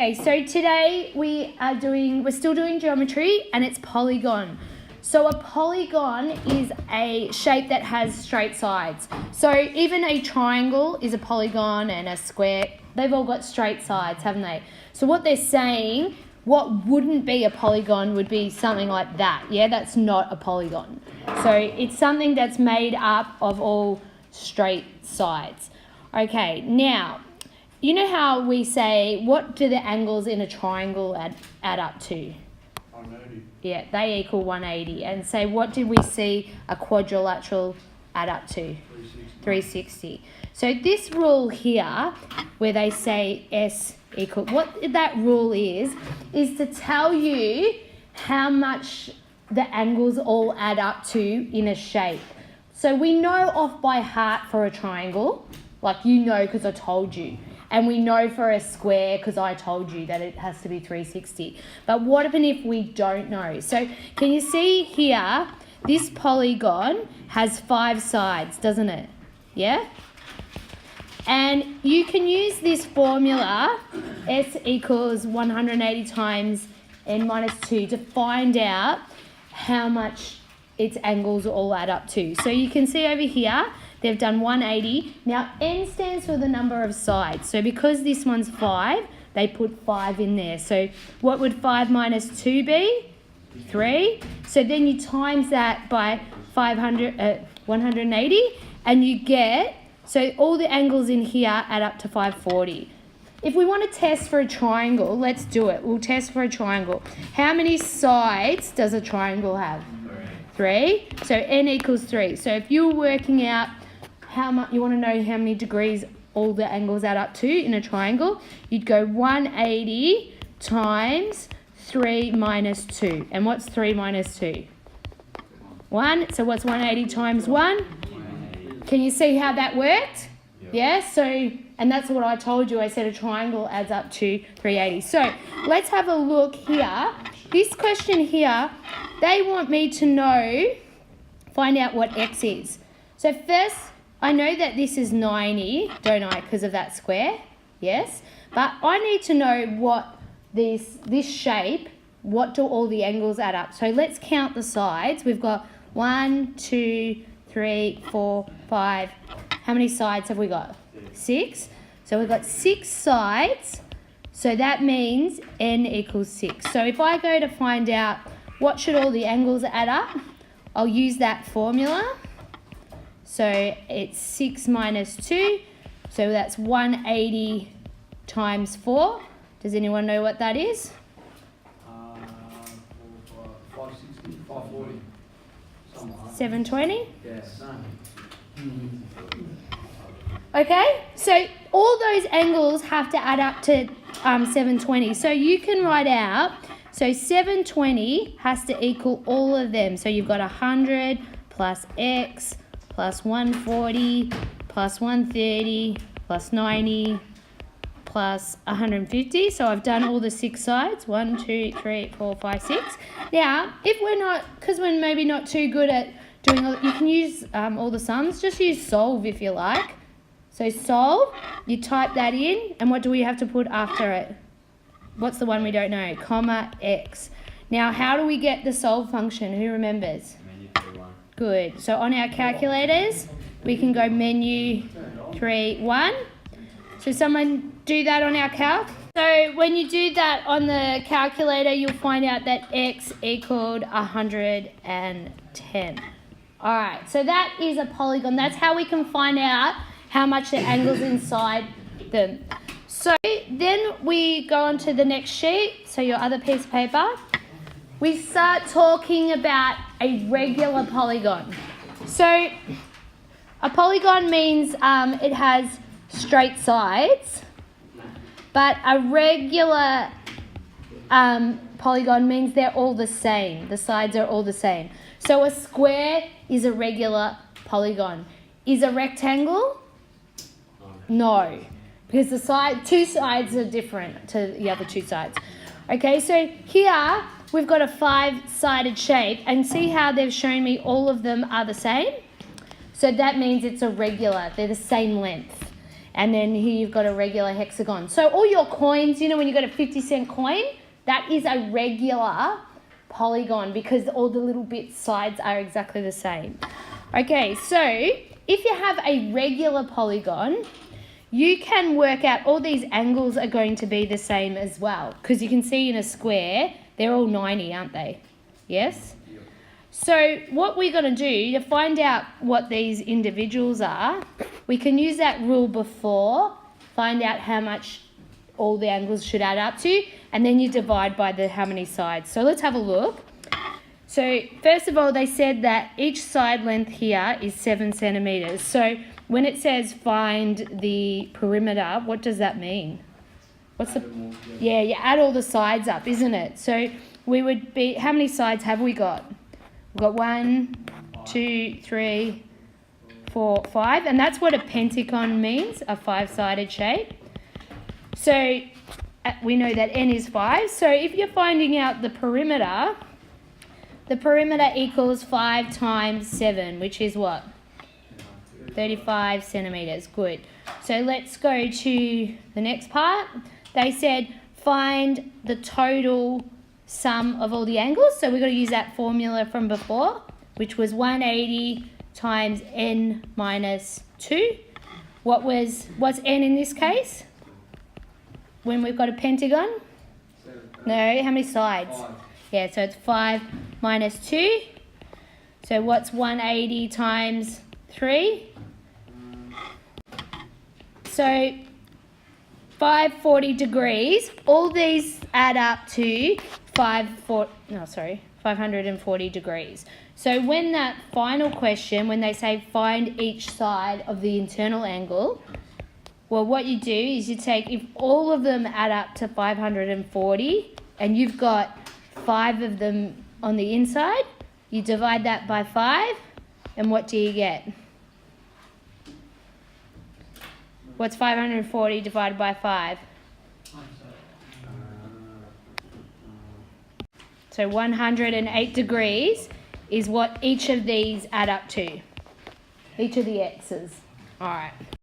Okay, so today we're still doing geometry and it's polygon. So a polygon is a shape that has straight sides. So even a triangle is a polygon and a square, they've all got straight sides, haven't they? So what they're saying, what wouldn't be a polygon would be something like that. Yeah, that's not a polygon. So it's something that's made up of all straight sides. Okay, now, you know how we say, what do the angles in a triangle add up to? 180. Yeah, they equal 180. And say, what did we see a quadrilateral add up to? 360. So this rule here, where they say S equal, what that rule is to tell you how much the angles all add up to in a shape. So we know off by heart for a triangle, like you know because I told you. And we know for a square because I told you that it has to be 360. But what if we don't know? So can you see here, this polygon has 5 sides, doesn't it? Yeah? And you can use this formula, S equals 180 times n minus 2, to find out how much its angles all add up to. So you can see over here, they've done 180. Now, n stands for the number of sides. So because this one's 5, they put 5 in there. So what would 5 minus 2 be? 3. So then you times that by 180, and you get, so all the angles in here add up to 540. If we want to test for a triangle, let's do it. We'll test for a triangle. How many sides does a triangle have? 3. So n equals 3. So if you were working out how much, you want to know how many degrees all the angles add up to in a triangle, you'd go 180 times 3 minus 2. And what's 3 minus 2? 1. So what's 180 times 1? Can you see how that worked? Yeah, so, and that's what I told you. I said a triangle adds up to 380. So let's have a look here. This question here, they want me to know, find out what x is. So first, I know that this is 90, don't I, because of that square? Yes. But I need to know what this shape, what do all the angles add up? So let's count the sides. We've got 1, 2, 3, 4, 5. How many sides have we got? 6. So we've got 6 sides. So that means n equals 6. So if I go to find out what should all the angles add up, I'll use that formula. So it's 6 minus 2. So that's 180 times 4. Does anyone know what that is? 560, 540. 720? Yes. Okay, so all those angles have to add up to 720. So you can write out, so 720 has to equal all of them. So you've got 100 plus x plus 140 plus 130 plus 90 plus 150. So I've done all the 6 sides. 1, 2, 3, 4, 5, 6. Now, if we're not, because we're maybe not too good at doing all, you can use all the sums. Just use solve if you like. So solve, you type that in, and what do we have to put after it? What's the one we don't know? Comma x. Now, how do we get the solve function? Who remembers? Menu 3, 1. Good. So on our calculators, we can go menu 3, 1. So someone do that on our calc. So when you do that on the calculator, you'll find out that x equaled 110. All right, so that is a polygon. That's how we can find out how much the angle's inside them. So then we go on to the next sheet, so your other piece of paper. We start talking about a regular polygon. So a polygon means it has straight sides, but a regular polygon means they're all the same. The sides are all the same. So a square is a regular polygon. Is a rectangle? No, because the two sides are different to the other 2 sides. Okay, so here we've got a 5-sided shape, and see how they've shown me all of them are the same? So that means it's a regular, they're the same length. And then here you've got a regular hexagon. So all your coins, you know, when you got a 50-cent coin, that is a regular polygon because all the little bit sides are exactly the same. Okay, so if you have a regular polygon, you can work out all these angles are going to be the same as well because you can see in a square, they're all 90, aren't they? Yes? So what we're going to do to find out what these individuals are, we can use that rule before, find out how much all the angles should add up to, and then you divide by the how many sides. So let's have a look. So first of all, they said that each side length here is 7 centimetres. So when it says find the perimeter, what does that mean? What's the... Yeah, you add all the sides up, isn't it? So we would be... How many sides have we got? We've got 1, 2, 3, 4, 5. And that's what a pentagon means, a 5-sided shape. So we know that n is 5. So if you're finding out the perimeter equals 5 times 7, which is what? 35 centimetres. Good. So let's go to the next part. They said find the total sum of all the angles. So we've got to use that formula from before, which was 180 times n minus 2. What's n in this case? When we've got a pentagon? No, how many sides? 5. Yeah, so it's 5 minus 2. So what's 180 times 3? So 540 degrees. All these add up to 540 degrees. So when that final question, when they say find each side of the internal angle, well, what you do is you take, if all of them add up to 540 and you've got 5 of them on the inside, you divide that by 5, and what do you get? What's 540 divided by 5? So 108 degrees is what each of these add up to. Each of the x's. All right.